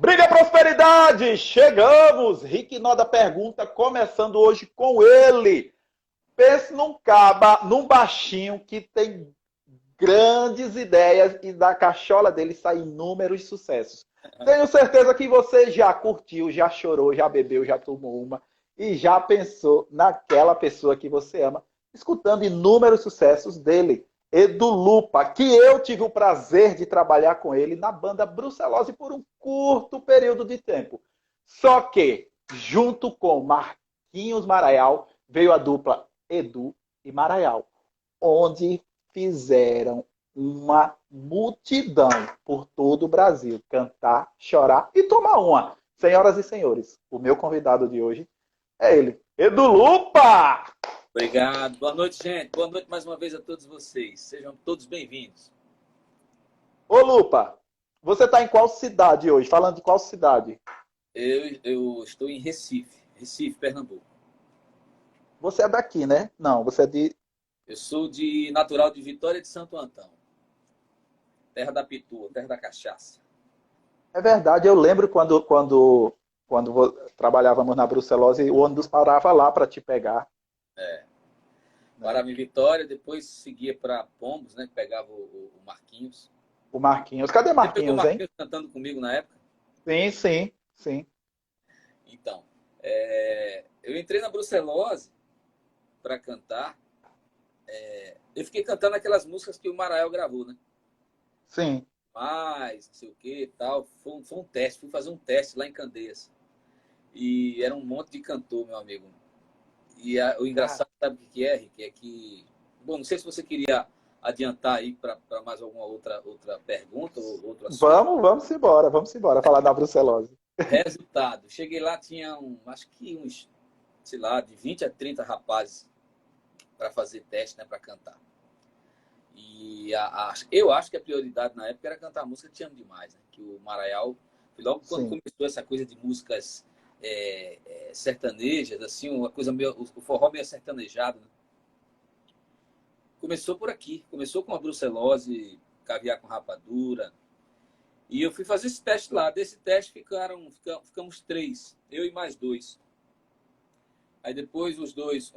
Brilha prosperidade! Chegamos! Rick Noda pergunta, começando hoje com ele. Pense num caba, num baixinho que tem grandes ideias e da cachola dele saem inúmeros sucessos. Tenho certeza que você já curtiu, já chorou, já bebeu, já tomou uma e já pensou naquela pessoa que você ama, escutando inúmeros sucessos dele. Edu Lupa, que eu tive o prazer de trabalhar com ele na banda Brucelose por um curto período de tempo. Só que, junto com Marquinhos Maraial, veio a dupla Edu e Maraial, onde fizeram uma multidão por todo o Brasil cantar, chorar e tomar uma. Senhoras e senhores, o meu convidado de hoje é ele, Edu Lupa! Obrigado. Boa noite, gente. Boa noite mais uma vez a todos vocês. Sejam todos bem-vindos. Ô Lupa, você está em qual cidade hoje? Falando de qual cidade? Eu estou em Recife, Pernambuco. Você é daqui, né? Não, você é de... Eu sou natural de Vitória de Santo Antão. Terra da pitua, terra da cachaça. É verdade, eu lembro quando trabalhávamos na Brucelose, o ônibus parava lá para te pegar. Parava em Vitória, depois seguia para Pombos, né? Que pegava o Marquinhos. O Marquinhos. Cadê Você pegou o Marquinhos, hein? Marquinhos cantando comigo na época? Sim. Então, eu entrei na Brucelose para cantar. Eu fiquei cantando aquelas músicas que o Marael gravou, né? Sim. Mas, não sei o que tal. Foi um teste, fui fazer um teste lá em Candeias. E era um monte de cantor, meu amigo. E o engraçado, sabe o que é, Rick? É que... Bom, não sei se você queria adiantar aí para mais alguma outra pergunta ou outro assunto. Vamos embora falar da Brucelose. Resultado. Cheguei lá, tinha acho que uns, sei lá, de 20 a 30 rapazes para fazer teste, né, para cantar. E eu acho que a prioridade na época era cantar a música Te Amo Demais, né? Que o Maraial, logo quando começou essa coisa de músicas sertanejas, assim, uma coisa meio, o forró meio sertanejado, né? Começou por aqui, começou com a brucelose, caviar com rapadura. E eu fui fazer esse teste lá. Desse teste ficamos 3, eu e mais 2. Aí depois os dois,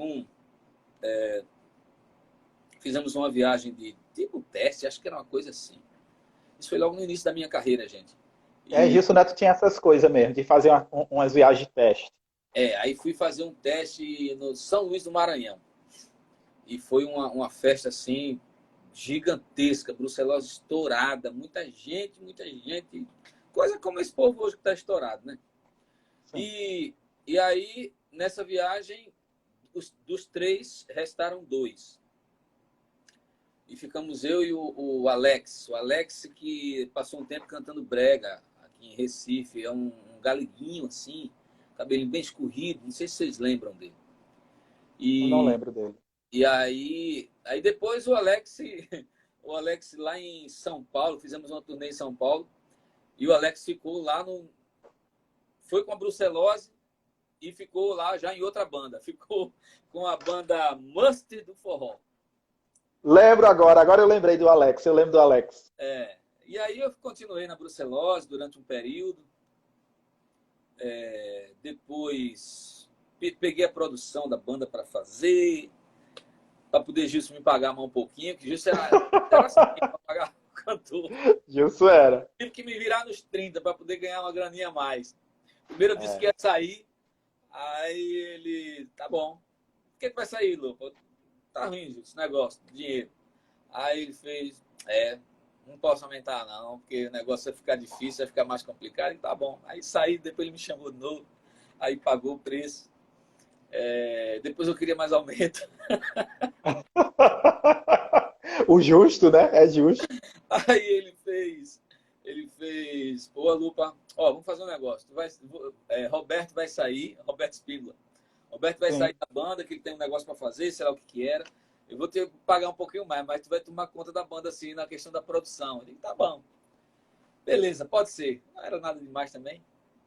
fizemos uma viagem de tipo teste, acho que era uma coisa assim. Isso foi logo no início da minha carreira, gente. Gilson Neto tinha essas coisas mesmo, de fazer umas viagens de teste. Aí fui fazer um teste no São Luís do Maranhão. E foi uma festa assim gigantesca, brucelose estourada, muita gente. Coisa como esse povo hoje que está estourado, né? E aí, nessa viagem, dos 3, restaram 2. E ficamos eu e o Alex. O Alex que passou um tempo cantando brega aqui em Recife. É um galeguinho, assim, cabelinho bem escorrido. Não sei se vocês lembram dele. Eu não lembro dele. E aí depois o Alex lá em São Paulo, fizemos uma turnê em São Paulo, e o Alex ficou lá foi com a Brucelose e ficou lá já em outra banda. Ficou com a banda Must do Forró. Lembro agora eu lembrei do Alex, eu lembro do Alex. E aí eu continuei na Brucelose durante um período. Depois peguei a produção da banda para fazer, para poder Gilson me pagar mais um pouquinho, que Gilson era assim, para pagar o cantor. Gilson era. Tive que me virar nos 30 para poder ganhar uma graninha a mais. Primeiro eu disse que ia sair, aí ele, tá bom. O que vai sair, Lupa? Tá ruim, Gilson, esse negócio, dinheiro. Aí ele fez, não posso aumentar não, porque o negócio vai ficar difícil, vai ficar mais complicado, e tá bom. Aí saí, depois ele me chamou de novo, aí pagou o preço. Depois eu queria mais aumento. O justo, né? É justo. Aí ele fez, pô, Lupa, vamos fazer um negócio. Roberto vai sair, Roberto Spínola. Roberto vai sair da banda, que ele tem um negócio para fazer, sei lá o que era. Eu vou ter que pagar um pouquinho mais, mas tu vai tomar conta da banda, assim, na questão da produção. Eu digo, tá bom. Beleza, pode ser. Não era nada demais também.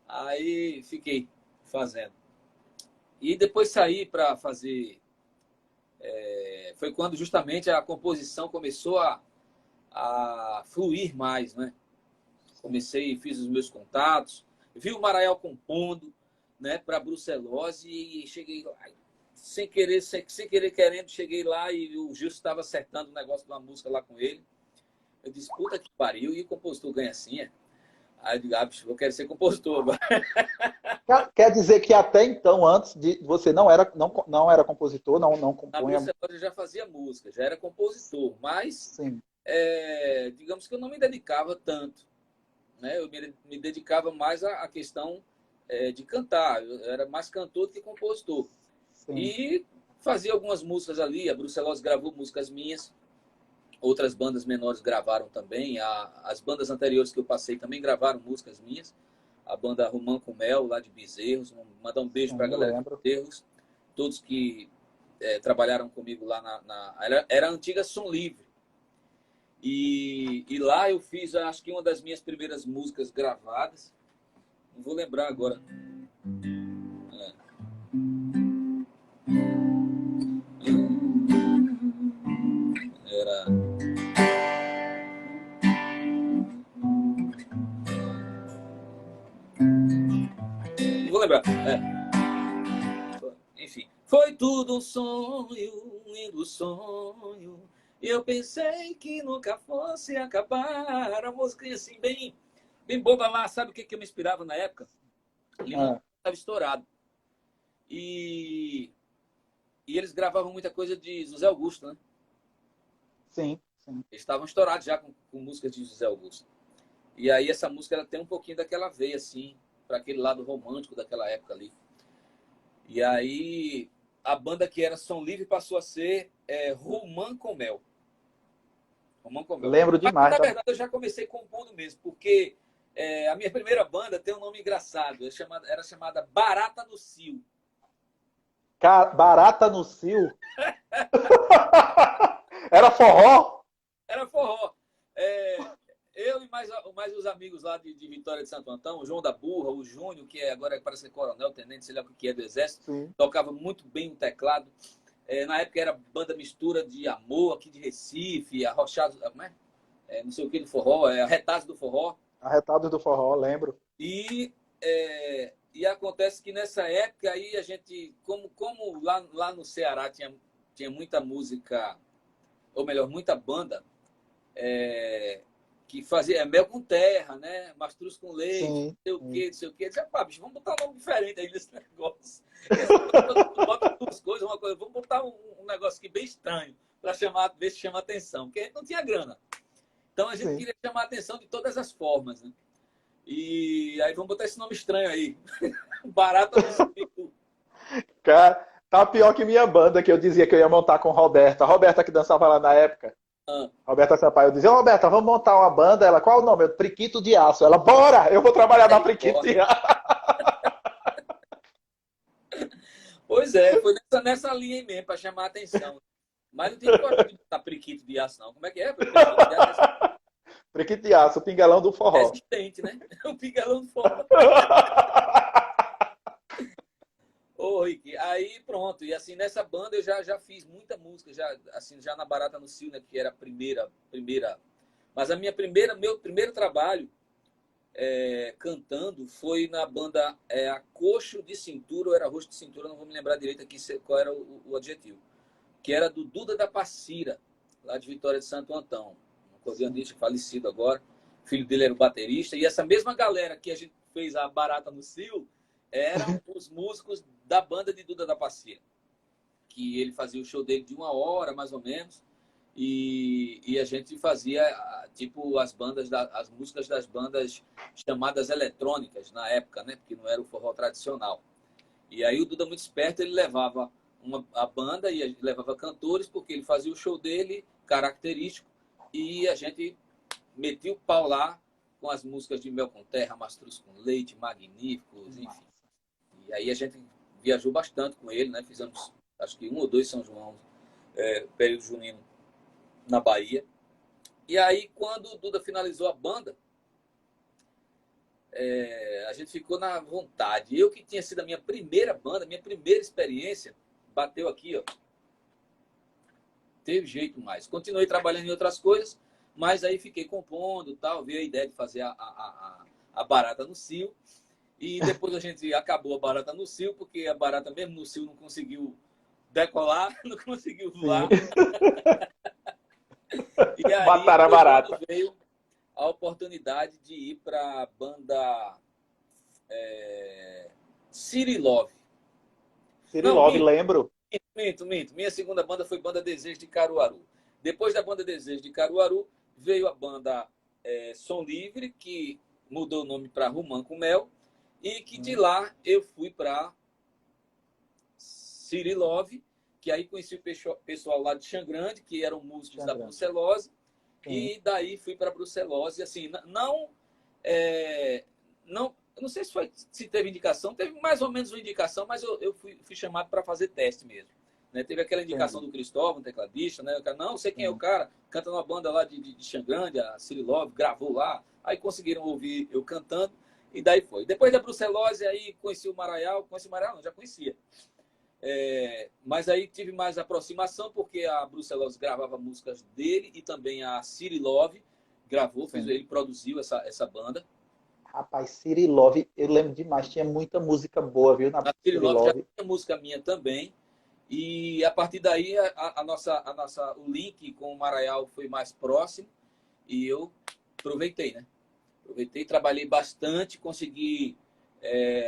Aí fiquei fazendo. E depois saí para fazer... foi quando justamente a composição começou a fluir mais, né? Fiz os meus contatos. vi o Maranhão compondo, né, para Brucelose e cheguei lá, sem querer querendo, cheguei lá e o Gilson estava acertando o negócio de uma música lá com ele. Eu disse, puta que pariu, e o compositor ganha assim, é? Aí eu digo, bicho, eu quero ser compositor agora. Quer dizer que até então, antes de você não era compositor, não Na compunha. Brucelose eu já fazia música, já era compositor, mas Sim. digamos que eu não me dedicava tanto, né? Eu me dedicava mais à questão de cantar. Eu era mais cantor do que compositor. Sim. E fazia algumas músicas ali. A Brucelose gravou músicas minhas. Outras bandas menores gravaram também. As bandas anteriores que eu passei também gravaram músicas minhas. A banda Romã com Mel, lá de Bezerros. Mandar um beijo para a galera de Bezerros. Todos que trabalharam comigo lá era a antiga Som Livre. E lá eu fiz, acho que uma das minhas primeiras músicas gravadas. Não vou lembrar agora. Era... Não vou lembrar. Enfim. Foi tudo um sonho, um lindo sonho. Eu pensei que nunca fosse acabar. A música assim, bem boba lá. Sabe o que eu me inspirava na época? Limão estava estourado. E eles gravavam muita coisa de José Augusto, né? Sim, sim. Eles estavam estourados já com músicas de José Augusto. E aí essa música ela tem um pouquinho daquela veia, assim, para aquele lado romântico daquela época ali. E aí a banda que era Som Livre passou a ser Romã com Mel. Romã com Mel. Lembro demais. Mas, na verdade, eu já comecei compondo mesmo, porque a minha primeira banda tem um nome engraçado. Era chamada Barata no Cio. Barata no Cio? Era forró? Era forró. Eu e mais os amigos lá de Vitória de Santo Antão, o João da Burra, o Júnior, que agora parece ser coronel, tenente, sei lá o que é do Exército, Sim. Tocava muito bem o teclado. Na época era banda mistura de Amor, aqui de Recife, Arrochados, não sei o que do forró, Arretados do Forró. Arretados do Forró, lembro. E acontece que nessa época aí a gente, como lá no Ceará tinha muita música, ou melhor, muita banda, que fazia Mel com Terra, né? Mastruz com Leite, Sim, não sei o quê. Eu disse, bicho, vamos botar um nome diferente aí nesse negócio. Bota duas coisas, uma coisa, vamos botar um negócio aqui bem estranho, para ver se chama atenção, porque a gente não tinha grana. Então a gente queria chamar a atenção de todas as formas, né? E aí vamos botar esse nome estranho aí. Barata no Cio. Cara, tá pior que minha banda, que eu dizia que eu ia montar com Roberta. A Roberta que dançava lá na época. Roberta Sampaio, eu dizia, Roberta, vamos montar uma banda. Ela, qual o nome? Eu, Priquito de Aço. Ela, bora! Eu vou trabalhar na Priquito de Aço. Pois foi nessa linha aí mesmo, para chamar a atenção. Mas não tem que botar Priquito de Aço, não. Como é que é? Priquito de Aço, o pingalão do forró. Resistente, né? O pingalão do forró. Ô, Rick, aí pronto. E assim, nessa banda eu já fiz muita música, já na Barata no Cio, né, que era a primeira. Mas meu primeiro trabalho cantando foi na banda a Coxo de Cintura, ou era Roxo de Cintura, não vou me lembrar direito aqui qual era o adjetivo. Que era do Duda da Passira, lá de Vitória de Santo Antão. Um acordeonista falecido agora. O filho dele era o baterista. E essa mesma galera que a gente fez a Barata no Cio eram os músicos da banda de Duda da Passira. Que ele fazia o show dele de 1 hora, mais ou menos. E a gente fazia, tipo, as músicas das bandas chamadas eletrônicas na época, né? Porque não era o forró tradicional. E aí o Duda, muito esperto, ele levava a banda e levava cantores, porque ele fazia o show dele característico e a gente metia o pau lá com as músicas de Mel com Terra, Mastruz com Leite, Magníficos, enfim. E aí a gente viajou bastante com ele, né? Fizemos, acho que 1 ou 2 São João, período junino, na Bahia. E aí, quando o Duda finalizou a banda, a gente ficou na vontade. Eu, que tinha sido a minha primeira banda, minha primeira experiência, bateu aqui, ó. Teve jeito mais. Continuei trabalhando em outras coisas, mas aí fiquei compondo, tal, veio a ideia de fazer a Barata no Cio. E depois a gente acabou a Barata no Cio, porque a Barata mesmo no Cio não conseguiu decolar, não conseguiu Sim. voar. E aí, Mataram a foi barata. quando veio a oportunidade de ir para a banda City Love. City Não, Love, lembro. minto. Minha segunda banda foi Banda Desejo de Caruaru. Depois da Banda Desejo de Caruaru, veio a banda Som Livre, que mudou o nome para Rumã com Mel, e que de lá eu fui para City Love, que aí conheci o pessoal lá de Xangrande, que eram músicos da Brucelose, e daí fui para Brucelose, assim, não, eu não sei se teve indicação, teve mais ou menos uma indicação, mas eu fui chamado para fazer teste mesmo. Né? Teve aquela indicação do Cristóvão, tecladista, né? O cara, não sei quem é o cara, canta numa banda lá de Xangrande, a City Love, gravou lá, aí conseguiram ouvir eu cantando, e daí foi. Depois da Brucelose, aí conheci o Maraial não, já conhecia. Mas aí tive mais aproximação, porque a Brucelose gravava músicas dele e também a City Love gravou, ele produziu essa banda. Rapaz, City Love, eu lembro demais, tinha muita música boa, viu, na A City City Love já Love. tinha música minha também. E a partir daí o link com o Maraial foi mais próximo e eu aproveitei, né? Aproveitei, trabalhei bastante, consegui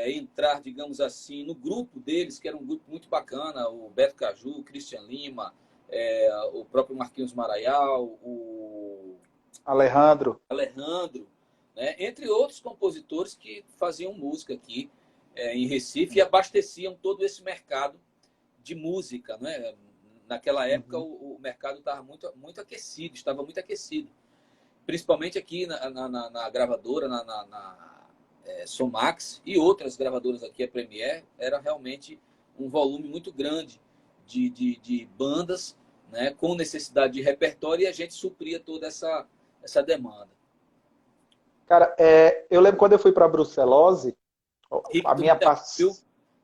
entrar, digamos assim, no grupo deles, que era um grupo muito bacana, o Beto Caju, o Christian Lima, o próprio Marquinhos Maraial, o Alejandro. Né? Entre outros compositores que faziam música aqui em Recife e abasteciam todo esse mercado de música. Né? Naquela época o mercado estava muito aquecido, estava muito aquecido. Principalmente aqui na gravadora, na Somax e outras gravadoras aqui, a Premiere, era realmente um volume muito grande de bandas, né, com necessidade de repertório, e a gente supria toda essa demanda. Cara, eu lembro quando eu fui para Brucelose, Rick, a minha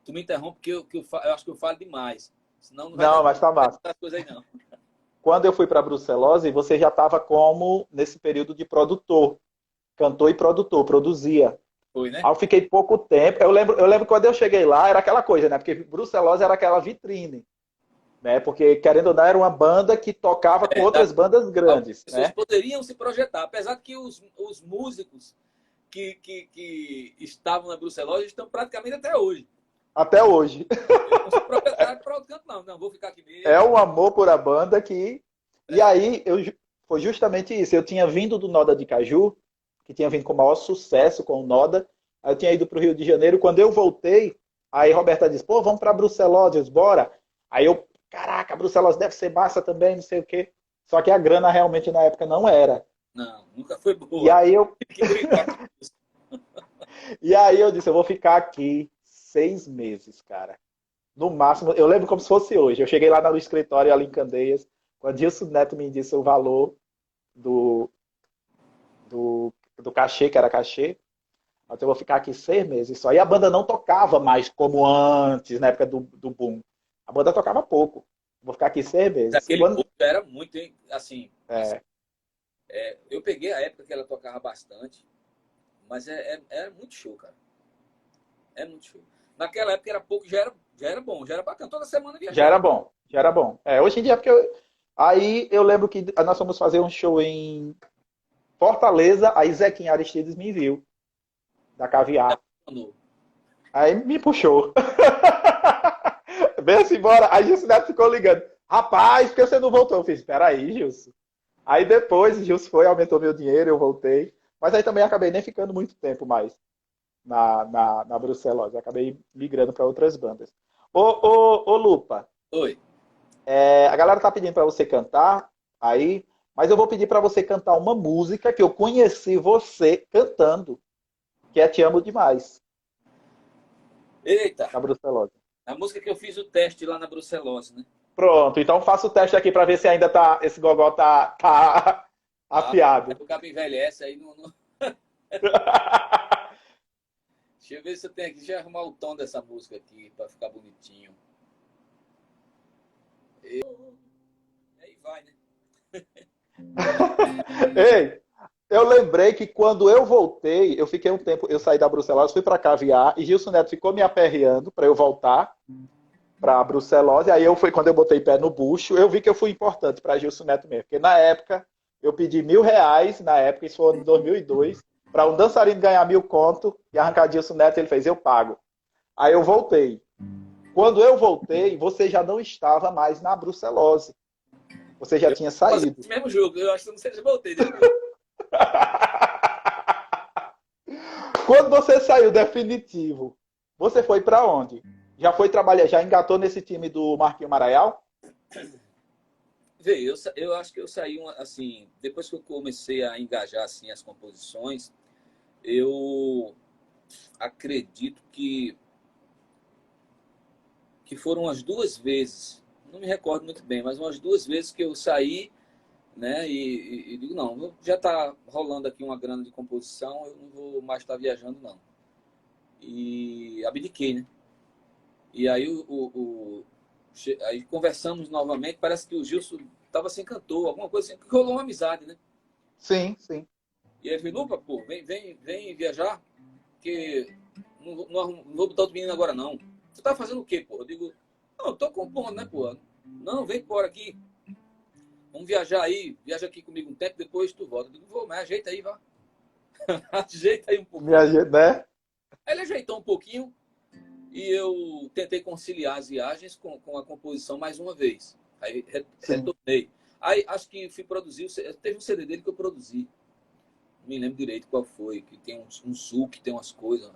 tu me interrompe porque eu acho que eu falo demais. Senão não vai Não, dar mas tá massa. essas coisas aí, não. Quando eu fui para Brucelose, você já estava como nesse período de produtor, cantor e produtor, produzia. Foi, né? Aí eu fiquei pouco tempo. Eu lembro quando eu cheguei lá, era aquela coisa, né? Porque Brucelose era aquela vitrine, né? Porque, querendo ou não, era uma banda que tocava com outras bandas grandes, As pessoas né? poderiam se projetar, apesar de que os músicos que estavam na Brucelose estão praticamente até hoje. Até hoje. Eles não são proprietários para outro canto, não. Vou ficar aqui É mesmo. um amor por a banda que... E aí, foi justamente isso. Eu tinha vindo do Noda de Caju, que tinha vindo com o maior sucesso com o Noda. Aí eu tinha ido para o Rio de Janeiro. Quando eu voltei, aí Roberta disse, pô, vamos para Brucelose, bora. Aí eu, caraca, Brucelose deve ser massa também, não sei o quê. Só que a grana realmente na época não era. Não, nunca foi boa. E aí eu, Tem que brincar com isso. e aí eu disse, eu vou ficar aqui 6 meses, cara. No máximo, eu lembro como se fosse hoje. Eu cheguei lá no escritório ali em Candeias, quando Gilson Neto me disse o valor do, do cachê, que era cachê. Então eu vou ficar aqui 6 meses só. E a banda não tocava mais como antes, na época do boom. A banda tocava pouco. Vou ficar aqui 6 meses. Aquele povo era muito, assim. É. Eu peguei a época que ela tocava bastante, mas era muito show, cara. É muito show. Naquela época era pouco, já era bom, já era bacana. Toda semana viajava. Já era bom, já era bom. Hoje em dia, porque aí eu lembro que nós fomos fazer um show em Fortaleza, aí Zequinha Aristides me viu, da Caviar. Aí me puxou. Vem assim, bora. Aí Gilson Neto ficou ligando. Rapaz, por que você não voltou? Eu fiz, peraí, Gilson. Aí depois, Gilson foi, aumentou meu dinheiro, eu voltei. Mas aí também acabei nem ficando muito tempo mais na Brucelose. Acabei migrando para outras bandas. Ô, Lupa. Oi. A galera tá pedindo para você cantar aí, mas eu vou pedir para você cantar uma música que eu conheci você cantando, que é Te Amo Demais. Eita. Na Brucelose. A música que eu fiz o teste lá na Brucelose, né? Pronto, então faça o teste aqui para ver se ainda esse gogó tá afiado. O cabo envelhece aí não. Deixa eu ver se eu tenho aqui. Deixa eu arrumar o tom dessa música aqui para ficar bonitinho. Aí vai, né? Ei, Eu lembrei que quando eu voltei, eu fiquei um tempo, eu saí da Brucelose, fui para Caviar, e Gilson Neto ficou me aperreando para eu voltar para Brucelose. Aí eu fui, quando eu botei pé no bucho, eu vi que eu fui importante para Gilson Neto mesmo. Porque na época, eu pedi R$ 1.000, na época, isso foi em 2002, para um dançarino ganhar 1.000 conto e arrancar Gilson Neto, ele fez, eu pago. Aí eu voltei. Quando eu voltei, você já não estava mais na Brucelose. Você já Eu tinha vou fazer saído. esse mesmo jogo. Eu acho que não sei se eu voltei depois. Quando você saiu definitivo, você foi para onde? Já foi trabalhar, já engatou nesse time do Marquinho Maraial? Vê, eu acho que eu saí, assim, depois que eu comecei a engajar, assim, as composições, eu acredito que foram umas duas vezes, não me recordo muito bem, mas umas duas vezes que eu saí, né, e digo, não, já está rolando aqui uma grana de composição, eu não vou mais estar viajando, não. E abdiquei, né? E aí, aí conversamos novamente, parece que o Gilson estava sem cantor, alguma coisa assim, que rolou uma amizade, né? Sim, sim. E aí ele falou, opa, pô, vem viajar, porque não vou botar outro menino agora, não. Você tá fazendo o quê, pô? Eu digo, não, eu tô compondo, né, pô? Não, vem embora aqui. Vamos viajar aí, viaja aqui comigo um tempo, depois tu volta. Eu digo, vou, mas ajeita aí, vá. Ajeita aí um pouquinho. Minha gente, né? Aí ele ajeitou um pouquinho e eu tentei conciliar as viagens com a composição mais uma vez. Aí Sim. retornei. Aí acho que fui produzir, teve um CD dele que eu produzi. Não me lembro direito qual foi, que tem um Zouk, tem umas coisas.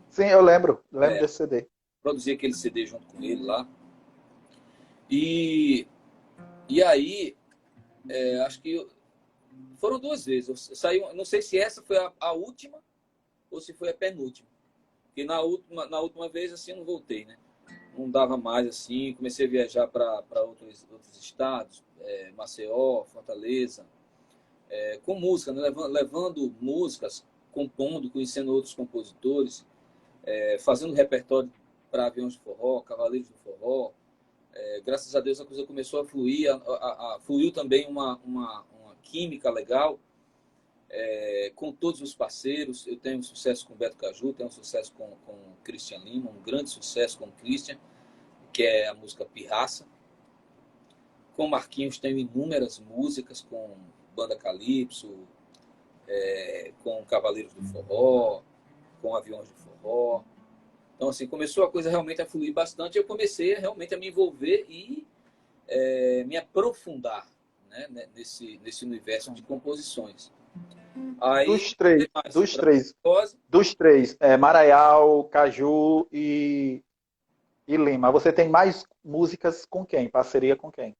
Sim, eu lembro. Lembro desse CD. Produzi aquele CD junto com ele lá. E, e aí, acho que foram duas vezes. Eu saí, não sei se essa foi a última ou se foi a penúltima. Porque na última vez, assim, eu não voltei, né? Não dava mais, assim. Comecei a viajar para outros estados, Maceió, Fortaleza, com música, né? Levando músicas, compondo, conhecendo outros compositores, fazendo repertório para Aviões de Forró, Cavaleiros do Forró. Graças a Deus a coisa começou a fluir, fluiu também uma química legal com todos os parceiros. Eu tenho sucesso com o Beto Caju, tenho sucesso com o Christian Lima, um grande sucesso com o Christian, que é a música Pirraça. Com o Marquinhos tenho inúmeras músicas com Banda Calypso, com Cavaleiros do Forró, com Aviões de Forró. Então, assim, começou a coisa realmente a fluir bastante. Eu comecei realmente a me envolver e me aprofundar, né, nesse universo de composições. Aí, Dos três, mais dos três, Brasa, dos três, Maraial, Caju e Lima. Você tem mais músicas com quem? Parceria com quem?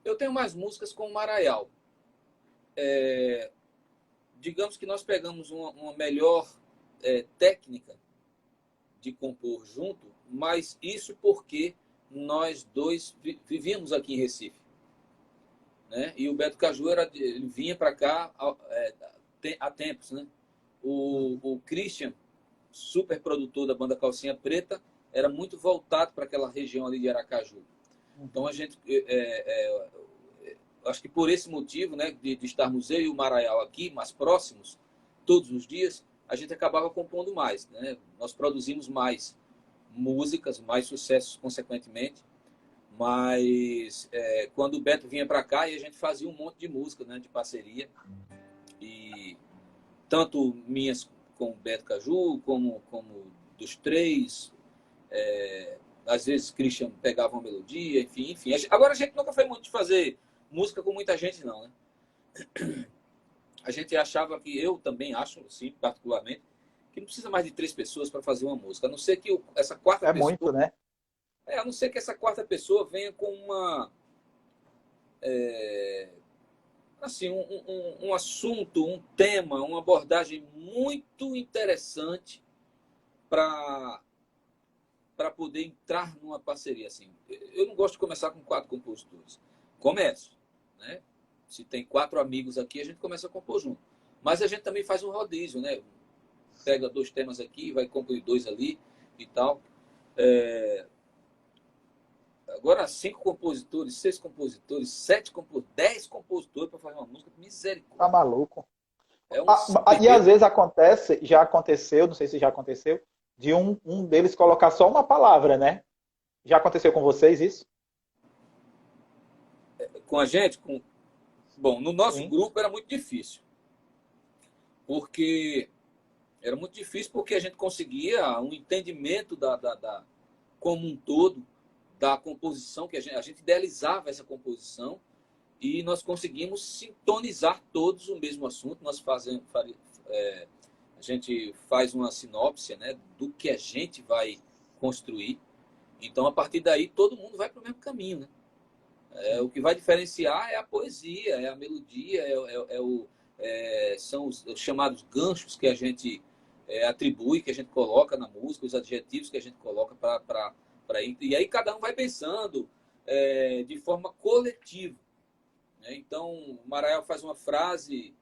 eu tenho mais músicas com o Maraial. Digamos que nós pegamos uma melhor técnica de compor junto, mas isso porque nós dois vivíamos aqui em Recife. Né? E o Beto Caju ele vinha para cá há tempos. Né? O Christian, super produtor da banda Calcinha Preta, era muito voltado para aquela região ali de Aracaju. Então a gente, acho que por esse motivo, né, de estarmos eu e o Maraial aqui, mais próximos, todos os dias, a gente acabava compondo mais. Né? Nós produzimos mais músicas, mais sucessos consequentemente. Mas quando o Beto vinha para cá, e a gente fazia um monte de música, né, de parceria. E tanto minhas com o Beto Caju, como dos três. Às vezes Christian pegava uma melodia, enfim. Agora a gente nunca foi muito de fazer música com muita gente, não, né? A gente achava que, eu também acho, sim, particularmente, que não precisa mais de três pessoas para fazer uma música, a não ser que essa quarta É pessoa. muito, né? A não ser que essa quarta pessoa venha com assim, um assunto, um tema, uma abordagem muito interessante para poder entrar numa parceria. Assim. Eu não gosto de começar com quatro compositores. Começo. Né? Se tem quatro amigos aqui, a gente começa a compor junto. Mas a gente também faz um rodízio, né? Pega dois temas aqui, vai compor dois ali e tal. Agora, cinco compositores, seis compositores, 10 compositores para fazer uma música, Tá misericórdia. maluco? É um E às vezes acontece, já aconteceu, não sei se já aconteceu, de um deles colocar só uma palavra, né? Já aconteceu com vocês isso? com a gente, bom, no nosso Sim. grupo era muito difícil, porque a gente conseguia um entendimento como um todo da composição, que a gente idealizava essa composição e nós conseguimos sintonizar todos o mesmo assunto. A gente faz uma sinopse, né, do que a gente vai construir. Então, a partir daí, todo mundo vai para o mesmo caminho, né? O que vai diferenciar é a poesia, é a melodia, são os chamados ganchos que a gente atribui, que a gente coloca na música, os adjetivos que a gente coloca para ir. E aí cada um vai pensando de forma coletiva, né? Então, o Marael faz uma frase,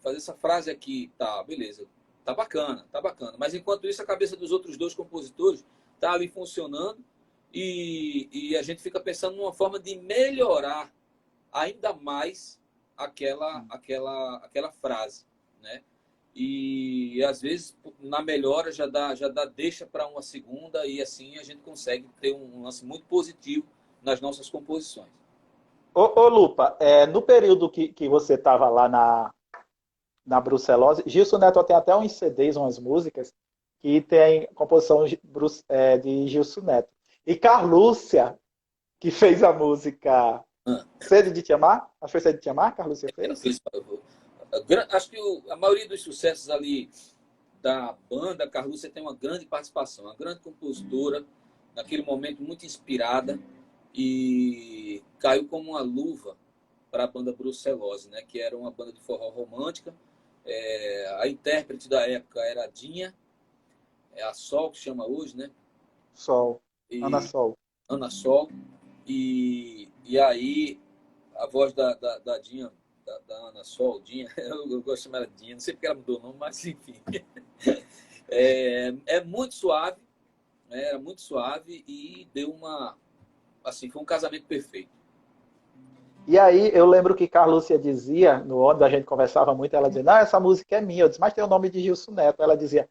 faz essa frase aqui, tá, beleza, tá bacana, tá bacana. Mas enquanto isso, a cabeça dos outros dois compositores tá ali funcionando e a gente fica pensando numa forma de melhorar ainda mais aquela frase, né? E às vezes na melhora já dá deixa para uma segunda e assim a gente consegue ter um lance muito positivo nas nossas composições. Ô Lupa, no período que você estava lá na Brucelose, Gilson Neto tem até uns CDs, umas músicas, que tem composição de Gilson Neto. E Carlúcia, que fez a música Sede de Te Amar, acho que foi Sede de Te Amar, Carlúcia fez? Acho que a maioria dos sucessos ali da banda, a Carlúcia tem uma grande participação, uma grande compositora, naquele momento muito inspirada, e caiu como uma luva para a banda Brucelose, né, que era uma banda de forró romântica. A intérprete da época era a Dinha, a Sol, que chama hoje, né? Sol, Ana Sol. Ana Sol. E aí a voz da Dinha, da Ana Sol, Dinha, eu gosto de chamar ela Dinha, não sei porque ela mudou o nome, mas enfim. É muito suave, né? Era muito suave e deu assim, foi um casamento perfeito. E aí eu lembro que Carlúcia dizia, no ônibus a gente conversava muito, ela dizia, não, essa música é minha. Eu disse, mas tem o nome de Gilson Neto. Ela dizia,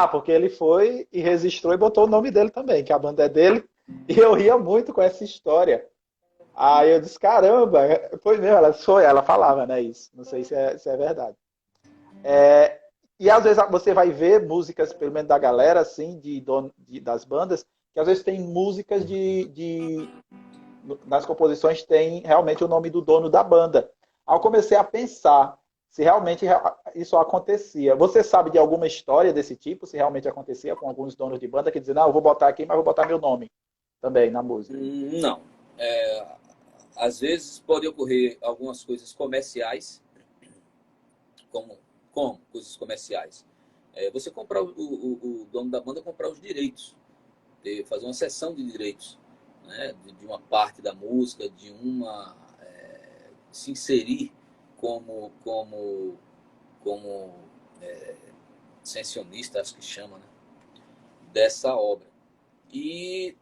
porque ele foi e registrou e botou o nome dele também, que a banda é dele. E eu ria muito com essa história. Aí eu disse, caramba, foi mesmo, ela falava, né, isso. Não sei se é verdade. E às vezes você vai ver músicas, pelo menos da galera, assim, das bandas, que às vezes tem músicas nas composições tem realmente o nome do dono da banda. Aí eu comecei a pensar se realmente isso acontecia. Você sabe de alguma história desse tipo, se realmente acontecia com alguns donos de banda que diziam, não, eu vou botar aqui, mas vou botar meu nome também na música? Não. Às vezes pode ocorrer algumas coisas comerciais, como coisas comerciais. Você comprar o dono da banda comprar os direitos, fazer uma cessão de direitos, né, de uma parte da música, se inserir como censionista, acho que chama, né, dessa obra. E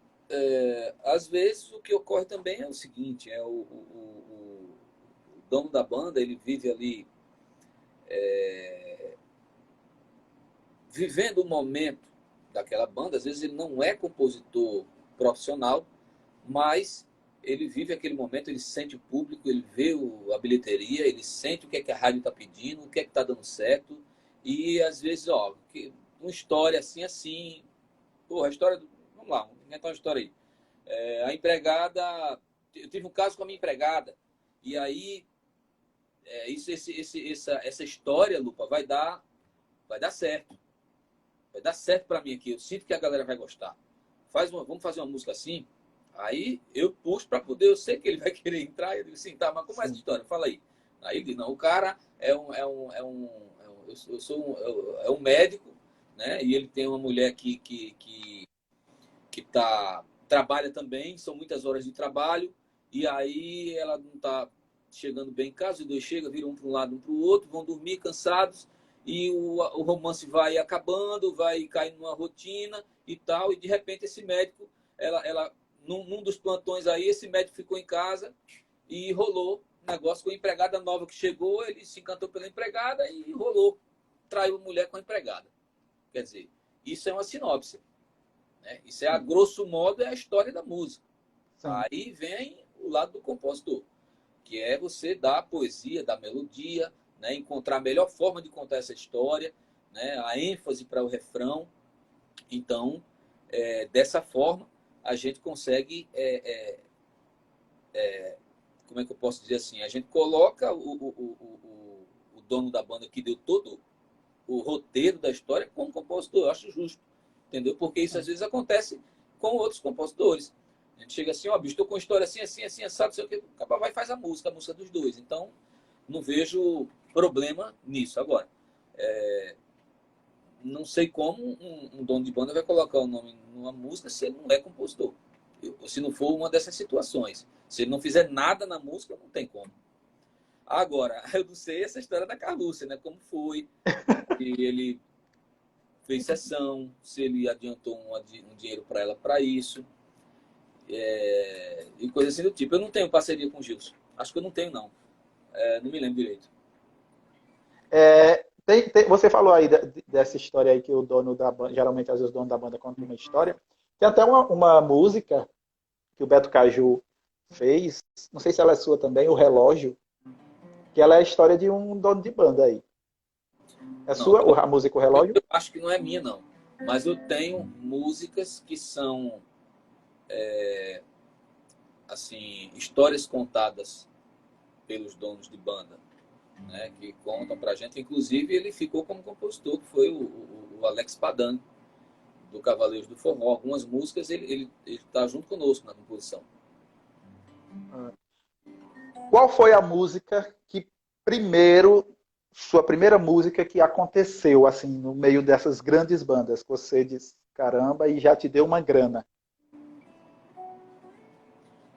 às vezes o que ocorre também é o seguinte, o dono da banda, ele vive ali vivendo o momento daquela banda. Às vezes ele não é compositor profissional, mas ele vive aquele momento, ele sente o público, ele vê a bilheteria, ele sente o que é que a rádio está pedindo, o que é que está dando certo. E às vezes, uma história assim, a história vamos lá, vamos inventar uma história aí. A empregada, eu tive um caso com a minha empregada, e aí essa história, Lupa, vai dar certo. Vai dar certo para mim aqui. Eu sinto que a galera vai gostar. Vamos fazer uma música assim? Aí eu puxo para poder, eu sei que ele vai querer entrar. Eu digo assim, tá, mas como é essa história? Fala aí. Aí ele diz, não, o cara é um médico, né? E ele tem uma mulher que trabalha também, são muitas horas de trabalho, e aí ela não está chegando bem em casa, os dois chegam, viram um para um lado, um para o outro, vão dormir cansados, e o romance vai acabando, vai caindo numa rotina e tal, e de repente esse médico, num dos plantões aí, esse médico ficou em casa e rolou negócio com a empregada nova que chegou, ele se encantou pela empregada e rolou. Traiu a mulher com a empregada. Quer dizer, isso é uma sinopse. Né? Isso é, a grosso modo, é a história da música. Sim. Aí vem o lado do compositor, que é você dar a poesia, dar a melodia, né? Encontrar a melhor forma de contar essa história, né? A ênfase para o refrão. Então, dessa forma, a gente consegue... como é que eu posso dizer assim? A gente coloca o dono da banda que deu todo o roteiro da história como compositor. Eu acho justo, entendeu? Porque isso às vezes acontece com outros compositores. A gente chega assim, ó, bicho, estou com uma história assim, assim, assim, assado, sei o que, acaba vai e faz a música dos dois. Então, não vejo problema nisso. Agora, não sei como um dono de banda vai colocar o nome numa música se ele não é compositor. Se não for uma dessas situações. Se ele não fizer nada na música, não tem como. Agora, eu não sei essa história da Carlúcia, né? Como foi, se ele fez sessão, se ele adiantou um dinheiro para ela para isso, e coisa assim do tipo. Eu não tenho parceria com o Gilson. Acho que eu não tenho, não. Não me lembro direito. Você falou aí dessa história aí que o dono da banda, geralmente às vezes o dono da banda conta uma história. Tem até uma música que o Beto Caju fez, não sei se ela é sua também, O Relógio, que ela é a história de um dono de banda aí. É sua a música O Relógio? Eu acho que não é minha, não. Mas eu tenho músicas que são assim, histórias contadas pelos donos de banda, né, que contam pra gente. Inclusive, ele ficou como compositor, que foi o Alex Padano, do Cavaleiros do Forró. Algumas músicas ele tá junto conosco na composição. Qual foi a música que sua primeira música que aconteceu assim no meio dessas grandes bandas? Que você disse, caramba, e já te deu uma grana?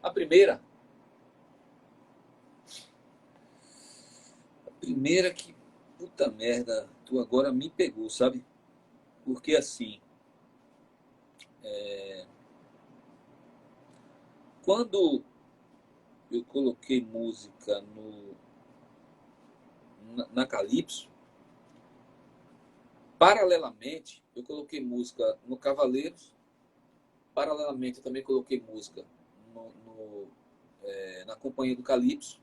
A primeira que, puta merda, tu agora me pegou, sabe? Porque assim, quando eu coloquei música na Calypso, paralelamente, eu coloquei música no Cavaleiros, paralelamente eu também coloquei música na Companhia do Calypso,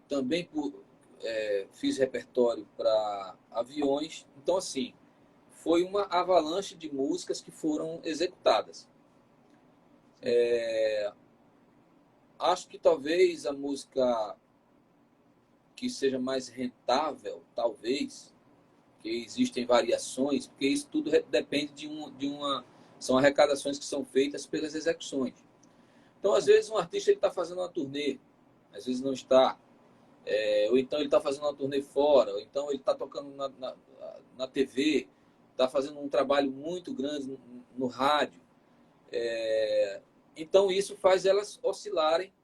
também fiz repertório para aviões. Então, assim, foi uma avalanche de músicas que foram executadas. Acho que talvez a música que seja mais rentável, talvez, que existem variações, porque isso tudo depende de uma... São arrecadações que são feitas pelas execuções. Então, às vezes, um artista está fazendo uma turnê, às vezes não está. Ou então ele está fazendo uma turnê fora, ou então ele está tocando na TV, está fazendo um trabalho muito grande no rádio. Então, isso faz elas oscilarem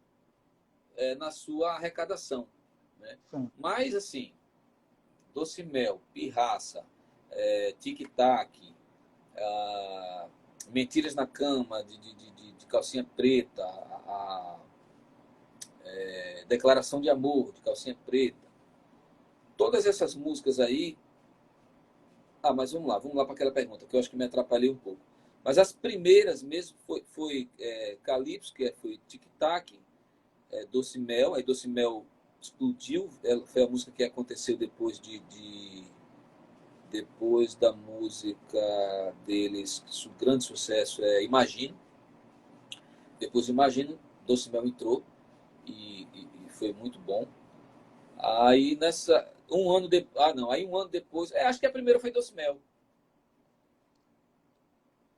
na sua arrecadação. Né? Mas, assim, Doce Mel, Pirraça, Tic-Tac, Mentiras na Cama, de Calcinha Preta, Declaração de Amor, de Calcinha Preta. Todas essas músicas aí... mas vamos lá para aquela pergunta, que eu acho que me atrapalhei um pouco. Mas as primeiras mesmo foi Calypso, que foi Tic-Tac, Doce Mel. Aí Doce Mel explodiu, foi a música que aconteceu depois depois da música deles, grande sucesso é Imagino. Depois de Imagino, Doce Mel entrou e foi muito bom. Aí um ano depois, acho que a primeira foi Doce Mel.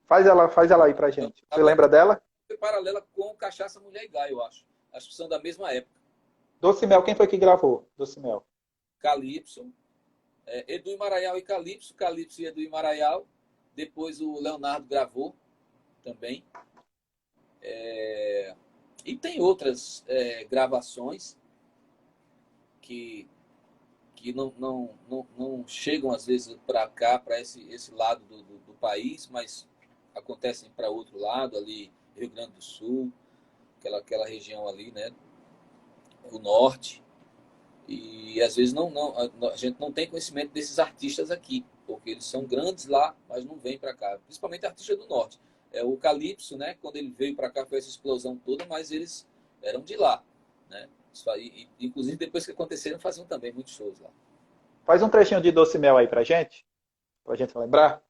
Faz ela aí pra gente. Você lembra dela? Foi paralela com Cachaça, Mulher e Gaio, eu acho. Acho que são da mesma época. Doce Mel, quem foi que gravou? Doce Mel. Calypso, Edu Maraial e Calypso, Calypso e Edu Maraial. Depois o Leonardo gravou também. E tem outras gravações que não chegam às vezes para cá, para esse lado do país, mas acontecem para outro lado, ali Rio Grande do Sul, aquela região ali, né? o norte. E às vezes a gente não tem conhecimento desses artistas aqui, porque eles são grandes lá, mas não vêm para cá. Principalmente artistas do norte. O Calypso, né? Quando ele veio para cá foi essa explosão toda, mas eles eram de lá, né? Inclusive depois que aconteceram faziam também muitos shows lá. Faz um trechinho de Doce Mel aí pra gente lembrar.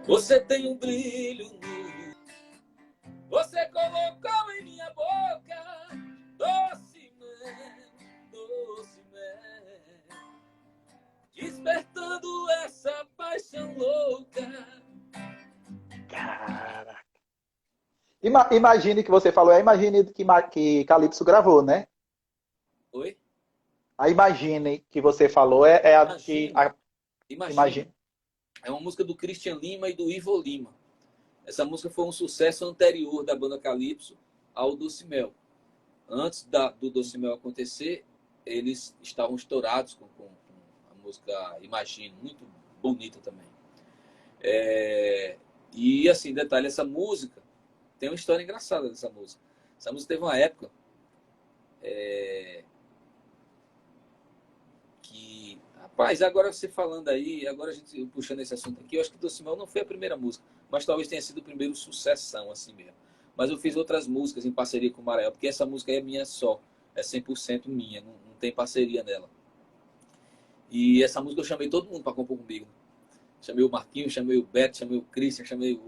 Você tem um brilho nu, você colocou em minha boca doce mel, despertando essa paixão louca. Caraca. Imagine que você falou, imagine que Calypso gravou, né? Oi? A Imagine que você falou é a que... Imagine. É uma música do Christian Lima e do Ivo Lima. Essa música foi um sucesso anterior da banda Calypso ao Doce Mel. Antes do Doce Mel acontecer, eles estavam estourados com a música Imagine, muito bonita também. E assim, detalhe, essa música tem uma história engraçada dessa música. Essa música teve uma época que... Rapaz, agora você falando aí, agora a gente puxando esse assunto aqui, eu acho que Doce Mel não foi a primeira música, mas talvez tenha sido o primeiro sucessão, assim mesmo. Mas eu fiz outras músicas em parceria com o Marael, porque essa música aí é minha só, é 100% minha, não tem parceria nela. E essa música eu chamei todo mundo para compor comigo. Chamei o Marquinhos, chamei o Beto, chamei o Christian, chamei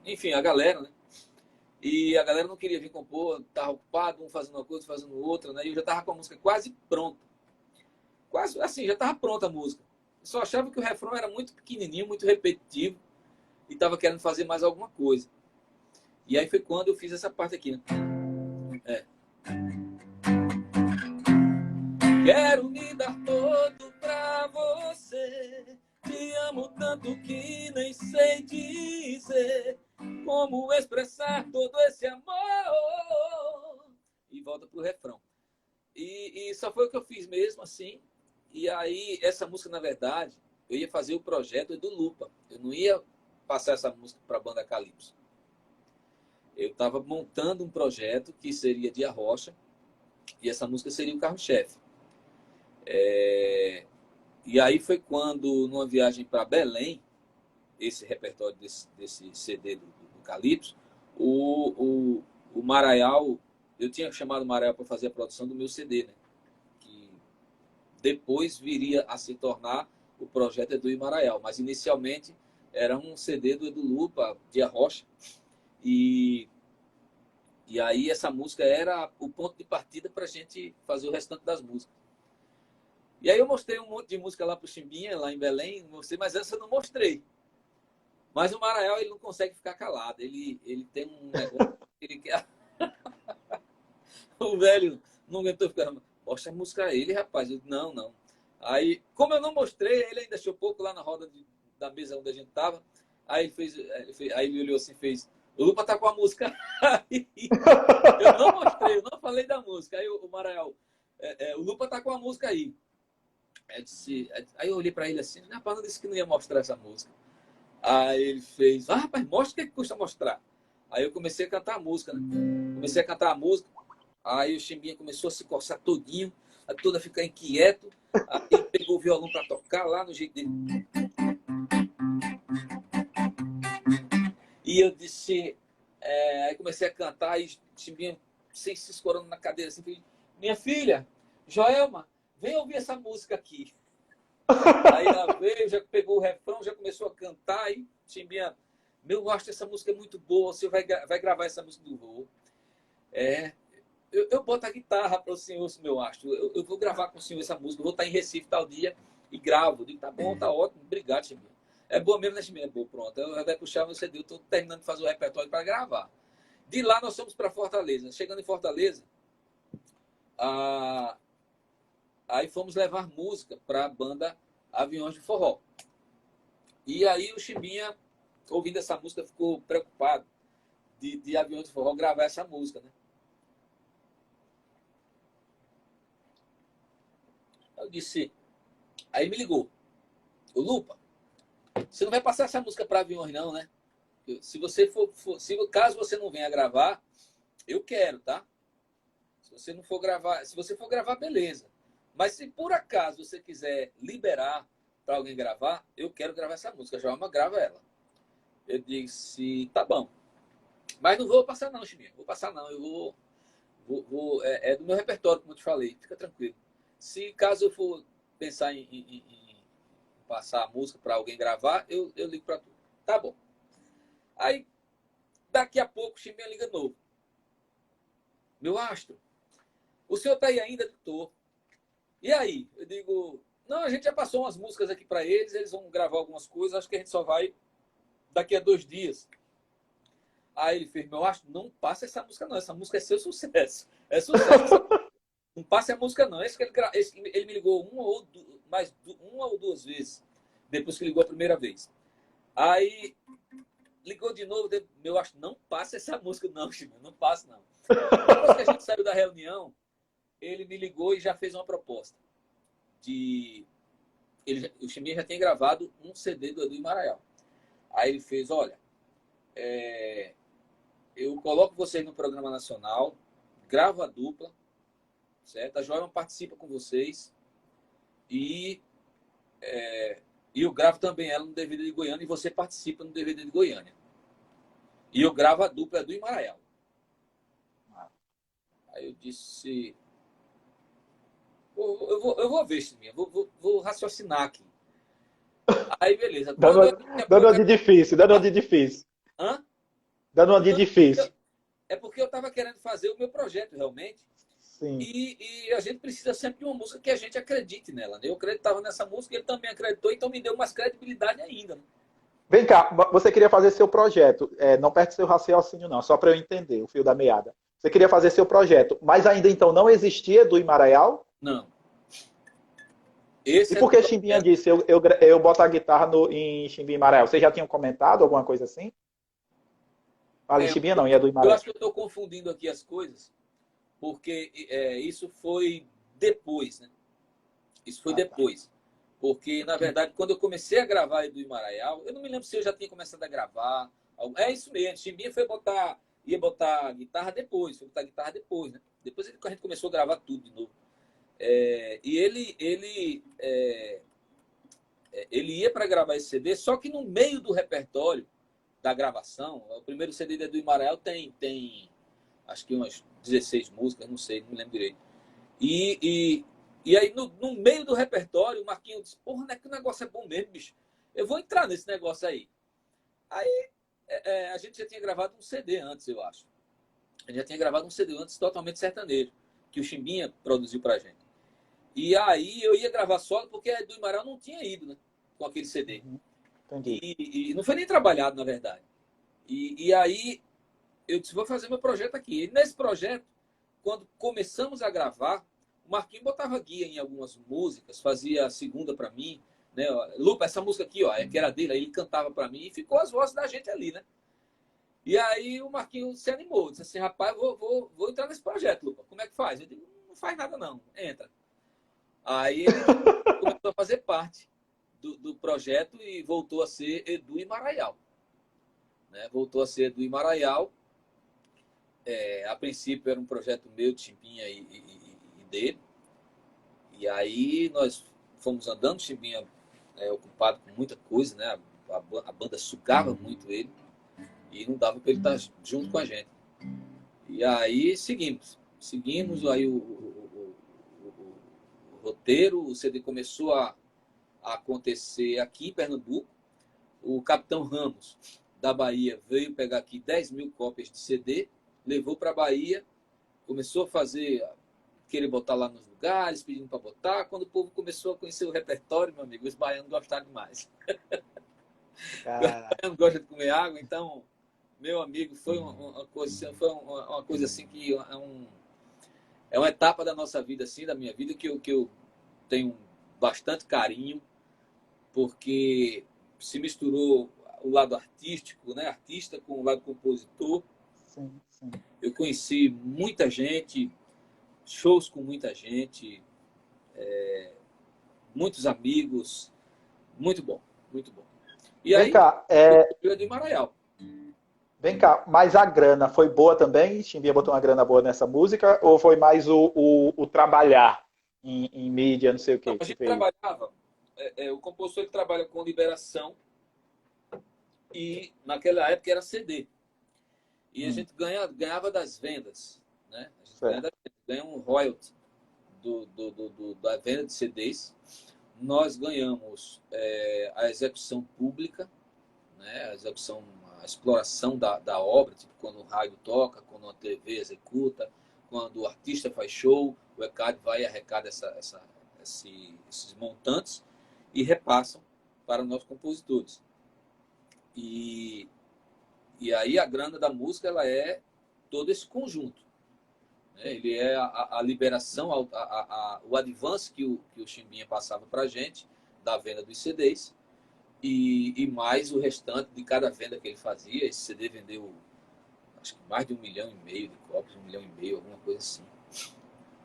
enfim, a galera, né? E a galera não queria vir compor, estava ocupado, um fazendo uma coisa, fazendo outra, né? E eu já estava com a música quase pronta. Quase assim, já estava pronta a música. Eu só achava que o refrão era muito pequenininho, muito repetitivo e estava querendo fazer mais alguma coisa. E aí foi quando eu fiz essa parte aqui, né? Quero me dar todo pra você, te amo tanto que nem sei dizer como expressar todo esse amor. E volta pro refrão. E só foi o que eu fiz mesmo, assim. E aí, essa música, na verdade, eu ia fazer o projeto do Lupa. Eu não ia passar essa música para a banda Calypso. Eu estava montando um projeto que seria de Arrocha, e essa música seria o carro-chefe. E aí foi quando, numa viagem para Belém, esse repertório desse CD do Calypso, o Maraial, eu tinha chamado o Maraial para fazer a produção do meu CD, né? Que depois viria a se tornar o projeto Edu e Maraial, mas inicialmente era um CD do Edu Lupa, de Arrocha, e aí essa música era o ponto de partida para a gente fazer o restante das músicas. E aí eu mostrei um monte de música lá pro Chimbinha, lá em Belém, mostrei, mas essa eu não mostrei. Mas o Maraial, ele não consegue ficar calado. Ele tem um negócio que ele quer... O velho não aguentou ficar... Mostra a música a ele, rapaz. Eu disse, não. Aí, como eu não mostrei, ele ainda achou pouco lá na roda da mesa onde a gente tava. Aí aí ele olhou assim e fez... O Lupa tá com a música aí. Eu não mostrei, eu não falei da música. Aí o Maraial... o Lupa tá com a música aí. Aí eu olhei para ele assim, rapaz, não disse que não ia mostrar essa música. Aí ele fez, rapaz, mostra o que custa mostrar. Aí eu comecei a cantar a música, né? Comecei a cantar a música, aí o Chimbinha começou a se coçar todinho, a toda ficar inquieto, aí ele pegou o violão para tocar lá no jeito dele. E eu disse, aí comecei a cantar, e o Chimbinha sem se escorando na cadeira, assim, fez, minha filha, Joelma, vem ouvir essa música aqui. Aí ela veio, já pegou o refrão, já começou a cantar. E Chimbinha, meu astro, essa música é muito boa. O senhor vai gravar essa música do Vô. Eu boto a guitarra para o senhor, meu astro. Eu vou gravar com o senhor essa música. Eu vou estar em Recife tal dia e gravo. Eu digo, tá bom, tá ótimo. Obrigado, Chimbinha. É boa mesmo, né, Chimbinha? É boa, pronto. Eu vai puxar meu CD. Eu estou terminando de fazer o repertório para gravar. De lá nós fomos para Fortaleza. Chegando em Fortaleza, aí fomos levar música para a banda Aviões de Forró. E aí o Chimbinha ouvindo essa música, ficou preocupado de Aviões de Forró gravar essa música, né? Eu disse... Aí ele me ligou. Ô, Lupa, você não vai passar essa música para Aviões, não, né? Se você caso você não venha gravar, eu quero, tá? Se você não for gravar, se você for gravar, beleza. Mas se por acaso você quiser liberar para alguém gravar, eu quero gravar essa música. Joelma, grava ela. Eu disse, tá bom. Mas não vou passar não, Chiminha. Vou passar não. Eu é do meu repertório, como eu te falei. Fica tranquilo. Se caso eu for pensar em passar a música para alguém gravar, eu ligo para tu. Tá bom. Aí, daqui a pouco, o Chiminha liga novo. Meu astro, o senhor tá aí ainda? Tô. E aí? Eu digo, não, a gente já passou umas músicas aqui para eles vão gravar algumas coisas, acho que a gente só vai daqui a 2 dias. Aí ele fez, meu astro, não passa essa música não, essa música é seu sucesso. É sucesso. Não passe a música não. Ele me ligou uma ou duas vezes, depois que ligou a primeira vez. Aí ligou de novo, meu astro, não passa essa música não, Chiminha, não passa não. Depois que a gente saiu da reunião, ele me ligou e já fez uma proposta. O Chiminha já tinha gravado um CD do Edu Imaraial. Aí ele fez, olha, eu coloco vocês no programa nacional, gravo a dupla, certo? A Joelma participa com vocês e eu gravo também ela no DVD de Goiânia e você participa no DVD de Goiânia. E eu gravo a dupla do Imaraial. Aí eu disse... Eu vou ver, Chiminha. Vou raciocinar aqui. Aí, beleza. Dando uma de difícil, dando uma de difícil. Hã? Dando uma de difícil. É porque eu estava querendo fazer o meu projeto, realmente. Sim. E a gente precisa sempre de uma música que a gente acredite nela. Né? Eu acreditava nessa música, ele também acreditou, então me deu mais credibilidade ainda. Né? Vem cá, você queria fazer seu projeto. Não perde seu raciocínio, não, só para eu entender o fio da meada. Você queria fazer seu projeto, mas ainda então não existia do Imaraial? Não. E por que Chimbinha disse, eu boto a guitarra em Chimbinha Imaraial? Vocês já tinham comentado alguma coisa assim? Fala em Chimbinha não, e é do Imaraial. Eu acho que eu estou confundindo aqui as coisas, porque isso foi depois, né? Isso foi depois. Tá. Porque, na verdade, quando eu comecei a gravar do Imaraial, eu não me lembro se eu já tinha começado a gravar. É isso mesmo, Chimbinha ia botar guitarra depois, né? Depois a gente começou a gravar tudo de novo. E ele ia para gravar esse CD, só que no meio do repertório da gravação, o primeiro CD do Imaraial tem acho que umas 16 músicas, não sei, não me lembro direito. E aí, no meio do repertório, o Marquinhos disse, porra, não é que o negócio é bom mesmo, bicho. Eu vou entrar nesse negócio aí. Aí, a gente já tinha gravado um CD antes, eu acho. A gente já tinha gravado um CD antes totalmente sertanejo, que o Chimbinha produziu pra gente. E aí, eu ia gravar solo, porque a do Imaraial não tinha ido, né? Com aquele CD. Entendi. E não foi nem trabalhado, na verdade. E aí, eu disse, vou fazer meu projeto aqui. E nesse projeto, quando começamos a gravar, o Marquinhos botava guia em algumas músicas, fazia a segunda para mim, né? Lupa, essa música aqui, ó, que era dele, aí ele cantava para mim e ficou as vozes da gente ali, né? E aí o Marquinhos se animou, disse assim, rapaz, vou entrar nesse projeto, Lupa. Como é que faz? Eu digo, não faz nada não, entra. Aí ele começou a fazer parte do projeto e voltou a ser Edu Imaraial. Né? Voltou a ser Edu Imaraial. A princípio era um projeto meu, de Chimbinha e dele. E aí nós fomos andando, Chimbinha ocupado com muita coisa, né? A banda sugava muito ele e não dava para ele estar junto com a gente. E aí seguimos aí o roteiro, o CD começou a acontecer aqui em Pernambuco. O Capitão Ramos, da Bahia, veio pegar aqui 10 mil cópias de CD, levou para a Bahia, começou a querer botar lá nos lugares, pedindo para botar. Quando o povo começou a conhecer o repertório, meu amigo, os baianos gostaram demais. Os baianos gostam de comer água, então, meu amigo, foi uma coisa assim que é uma etapa da nossa vida, assim, da minha vida, que eu tenho bastante carinho, porque se misturou o lado artístico, né? Artista com o lado compositor. Sim, sim. Eu conheci muita gente, shows com muita gente, muitos amigos, muito bom, muito bom. E Vem aí, cá, eu de Maraial. mas a grana foi boa também? Chimbinha botou uma grana boa nessa música? Ou foi mais o trabalhar em mídia, não sei o Não, que a que gente fez? trabalhava, o compositor ele trabalha com liberação e naquela época era CD. E a gente ganhava das vendas, né? A gente Certo. ganha um royalty da venda de CDs. Nós ganhamos a execução pública, né? A exploração da obra, tipo quando o rádio toca, quando a TV executa, quando o artista faz show, o ECAD vai e arrecada esses montantes e repassam para nós compositores. E aí a grana da música ela é todo esse conjunto. Né? Ele é a liberação, o advance que o Chimbinha passava para a gente da venda dos CDs e mais o restante de cada venda que ele fazia. Esse CD vendeu acho que mais de 1,5 milhão de cópias, 1,5 milhão, alguma coisa assim.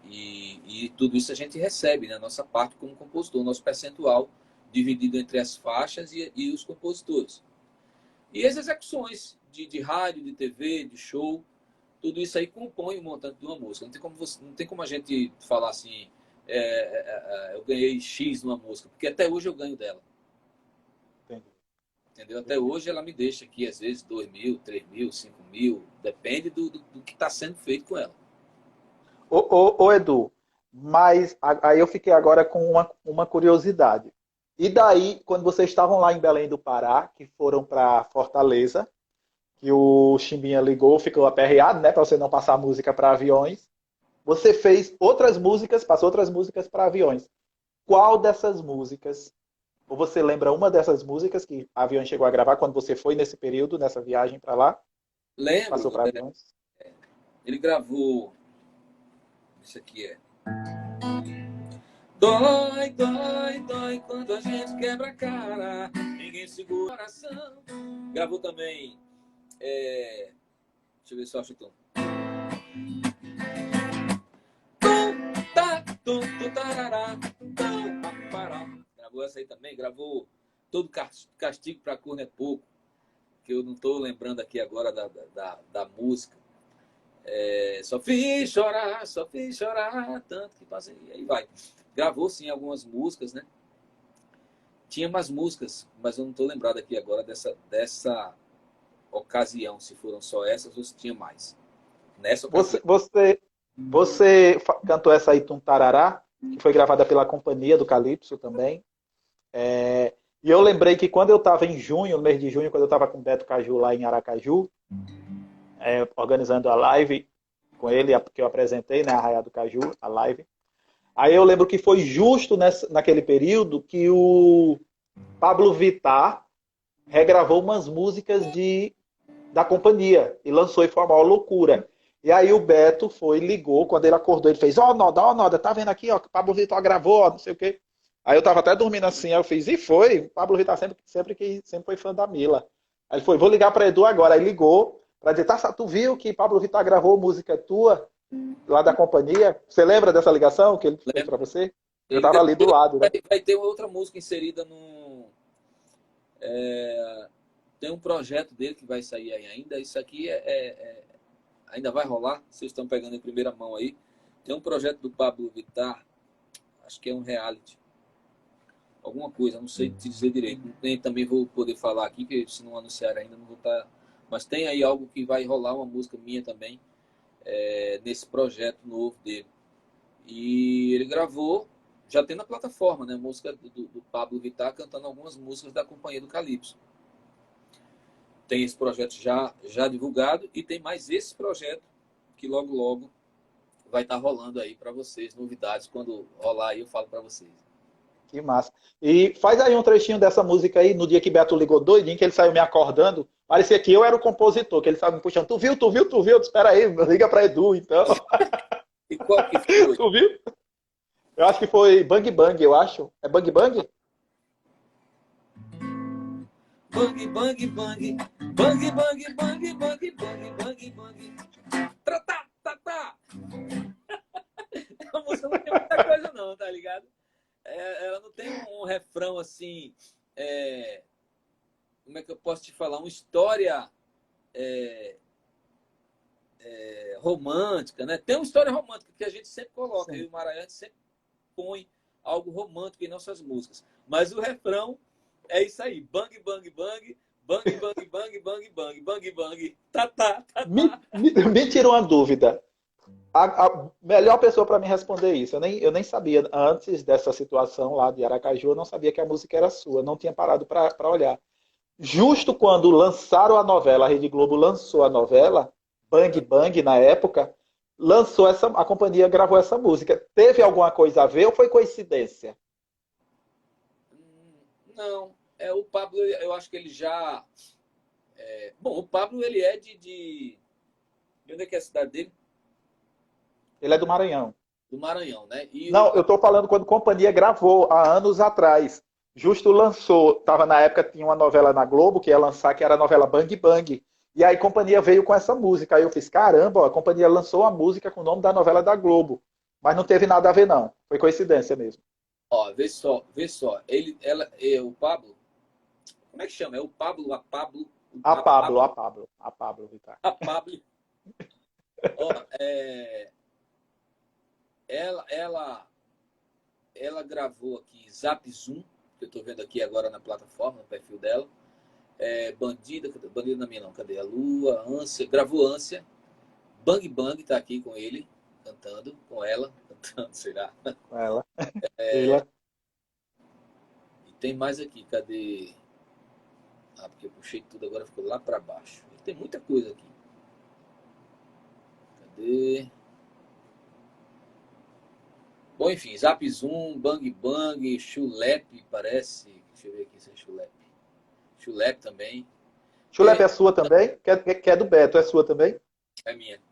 E tudo isso a gente recebe, né? Nossa parte como compositor, nosso percentual dividido entre as faixas e os compositores. E as execuções de rádio, de TV, de show, tudo isso aí compõe o montante de uma música. Não tem como a gente falar assim, eu ganhei X numa música, porque até hoje eu ganho dela. Entendi. Entendeu? Até hoje ela me deixa aqui, às vezes, 2 mil, 3 mil, 5 mil, depende do que está sendo feito com ela. Ô, Edu, mas aí eu fiquei agora com uma curiosidade. E daí, quando vocês estavam lá em Belém do Pará, que foram para Fortaleza, que o Chimbinha ligou, ficou aperreado, né, para você não passar música para aviões, você fez outras músicas, passou outras músicas para aviões. Qual dessas músicas, ou você lembra uma dessas músicas que Aviões chegou a gravar quando você foi nesse período, nessa viagem para lá, passou Lembro, para Aviões? ele gravou. Isso aqui é. Dói, dói, dói quando a gente quebra a cara. Ninguém segura o coração. Gravou também. Deixa eu ver se eu acho o tom. Gravou essa aí também. Gravou Todo Castigo pra Corno é Pouco. Que eu não tô lembrando aqui agora da música. Só fiz chorar, tanto que passei. E aí vai. Gravou sim algumas músicas, né? Tinha mais músicas, mas eu não estou lembrado aqui agora dessa ocasião, se foram só essas ou se tinha mais. Nessa ocasião. Você cantou essa aí, Tum Tarará, que foi gravada pela Companhia do Calypso também. E eu lembrei que quando eu estava em junho, no mês de junho, quando eu estava com o Beto Caju lá em Aracaju, organizando a live com ele, que eu apresentei, né, a Arraiá do Caju, a live. Aí eu lembro que foi justo naquele período que o Pablo Vittar regravou umas músicas da companhia e lançou e foi uma maior loucura. E aí o Beto ligou, quando ele acordou, ele fez, Noda, tá vendo aqui, ó, que o Pablo Vittar gravou, ó, não sei o quê. Aí eu tava até dormindo assim, aí eu fiz, e foi, o Pablo Vittar sempre foi fã da Mila. Aí ele foi, vou ligar para Edu agora. Aí ligou para dizer, tá, tu viu que Pablo Vittar gravou música tua lá da companhia? Você lembra dessa ligação que ele fez para você? Eu tava ali do lado, né? Vai ter outra música inserida no... Tem um projeto dele que vai sair aí ainda. Isso aqui ainda vai rolar. Vocês estão pegando em primeira mão aí. Tem um projeto do Pablo Vittar. Acho que é um reality. Alguma coisa, não sei te dizer direito. Nem também vou poder falar aqui, que se não anunciar ainda não vou estar... Mas tem aí algo que vai rolar, uma música minha também, nesse projeto novo dele. E ele gravou, já tem na plataforma, né? Música do Pablo Vittar cantando algumas músicas da Companhia do Calypso. Tem esse projeto já divulgado e tem mais esse projeto que logo vai estar rolando aí para vocês, novidades. Quando rolar aí eu falo para vocês. Que massa. E faz aí um trechinho dessa música aí, no dia que Beto ligou doidinho, que ele saiu me acordando. Parecia que eu era o compositor, que ele saiu me puxando. Tu viu? Espera aí, liga pra Edu, então. E qual que foi? Tu viu? Eu acho que foi Bang Bang, eu acho. É Bang Bang? Bang, bang, bang. Bang, bang, bang, bang, bang, bang, bang. Tratá, tá. A música não tem muita coisa não, tá ligado? Ela não tem um refrão assim... como é que eu posso te falar? Uma história romântica, né? Tem uma história romântica que a gente sempre coloca. Sim. Eu e o Maranhão sempre põe algo romântico em nossas músicas. Mas o refrão é isso aí. Bang, bang, bang. Bang, bang, bang, bang, bang. Bang, bang. Tá. Me tira uma dúvida. A melhor pessoa para me responder isso. Eu nem sabia, antes dessa situação lá de Aracaju, eu não sabia que a música era sua. Não tinha parado para olhar. Justo quando lançaram a novela, a Rede Globo lançou a novela, Bang Bang, na época, a companhia gravou essa música. Teve alguma coisa a ver ou foi coincidência? Não. O Pablo, eu acho que ele já... Bom, o Pablo, ele é de onde é que é a cidade dele? Ele é do Maranhão. Do Maranhão, né? Não, eu estou falando quando a companhia gravou, há anos atrás. Justo lançou, na época tinha uma novela na Globo que ia lançar, que era a novela Bang Bang. E aí a companhia veio com essa música. Aí eu fiz, caramba, ó, a companhia lançou a música com o nome da novela da Globo. Mas não teve nada a ver, não. Foi coincidência mesmo. Ó, vê só. O Pablo, como é que chama? É o Pablo, a Pablo? A Pablo, Ricardo. A Pablo. Ó, ela gravou aqui Zap Zoom, que eu estou vendo aqui agora na plataforma, no perfil dela. Bandida na minha não, cadê? A Lua, Ânsia, gravou Ânsia. Bang Bang tá aqui com ele, cantando, com ela, cantando, será? Com ela. E tem mais aqui, cadê? Porque eu puxei tudo, agora ficou lá para baixo. Tem muita coisa aqui. Cadê? Bom, enfim, Zap Zoom, Bang Bang, Chulep, parece. Deixa eu ver aqui se é Chulep. Chulep também. Chulep é sua também? Que é do Beto, é sua também? É minha.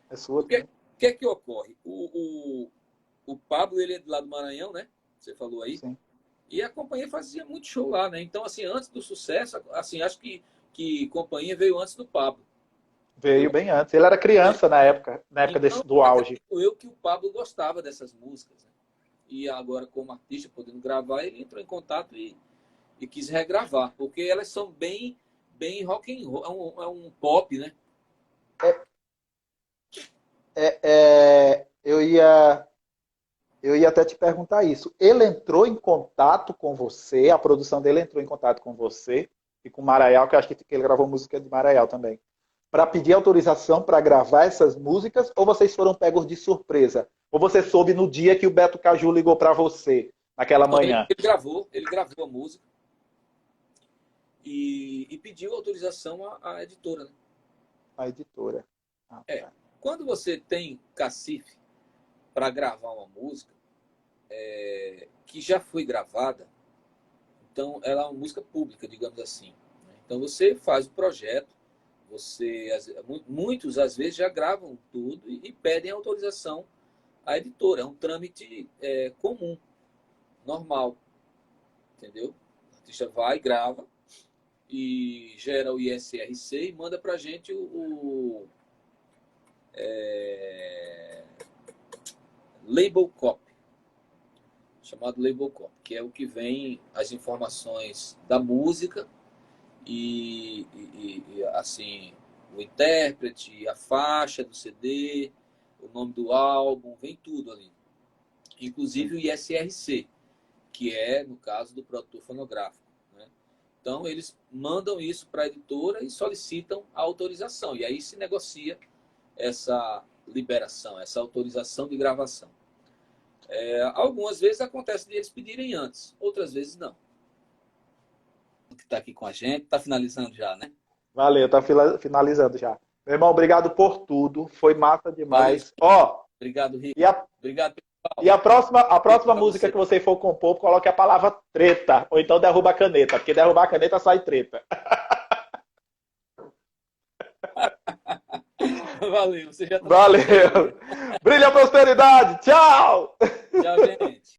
É sua. O que é que ocorre? O Pablo, ele é do lado do Maranhão, né? Você falou aí. Sim. E a companhia fazia muito show lá, né? Então, assim, antes do sucesso, assim, acho que companhia veio antes do Pablo. Veio bem antes. Ele era criança na época Então, do auge. Eu que o Pablo gostava dessas músicas. Né? E agora, como artista, podendo gravar, ele entrou em contato e quis regravar. Porque elas são bem rock and roll. É um pop, né? Eu ia até te perguntar isso. Ele entrou em contato com você, a produção dele entrou em contato com você e com o Maraial, que eu acho que ele gravou música de Maraial também, para pedir autorização para gravar essas músicas, ou vocês foram pegos de surpresa? Ou você soube no dia que o Beto Caju ligou para você, naquela manhã? Ele gravou a música e pediu autorização à editora. Né? A editora. Tá. Quando você tem cacife para gravar uma música que já foi gravada, então ela é uma música pública, digamos assim. Né? Então você faz o projeto, muitos às vezes já gravam tudo e pedem autorização à editora. É um trâmite comum, normal, entendeu? O artista vai, grava e gera o ISRC e manda para a gente o label copy, chamado label copy, que é o que vem as informações da música e assim, o intérprete, a faixa do CD, o nome do álbum, vem tudo ali. Inclusive o ISRC, que é, no caso, do produtor fonográfico. Né? Então, eles mandam isso para a editora e solicitam a autorização. E aí se negocia essa liberação, essa autorização de gravação. Algumas vezes acontece de eles pedirem antes, outras vezes não. Que está aqui com a gente, está finalizando já, né? Valeu, está finalizando já. Meu irmão, obrigado por tudo, foi massa demais. Obrigado, Rico. Obrigado. E a próxima música que você for compor, coloque a palavra treta, ou então derruba a caneta, porque derrubar a caneta sai treta. Valeu, você já tá... Valeu. Brilha a prosperidade. Tchau. Tchau, gente.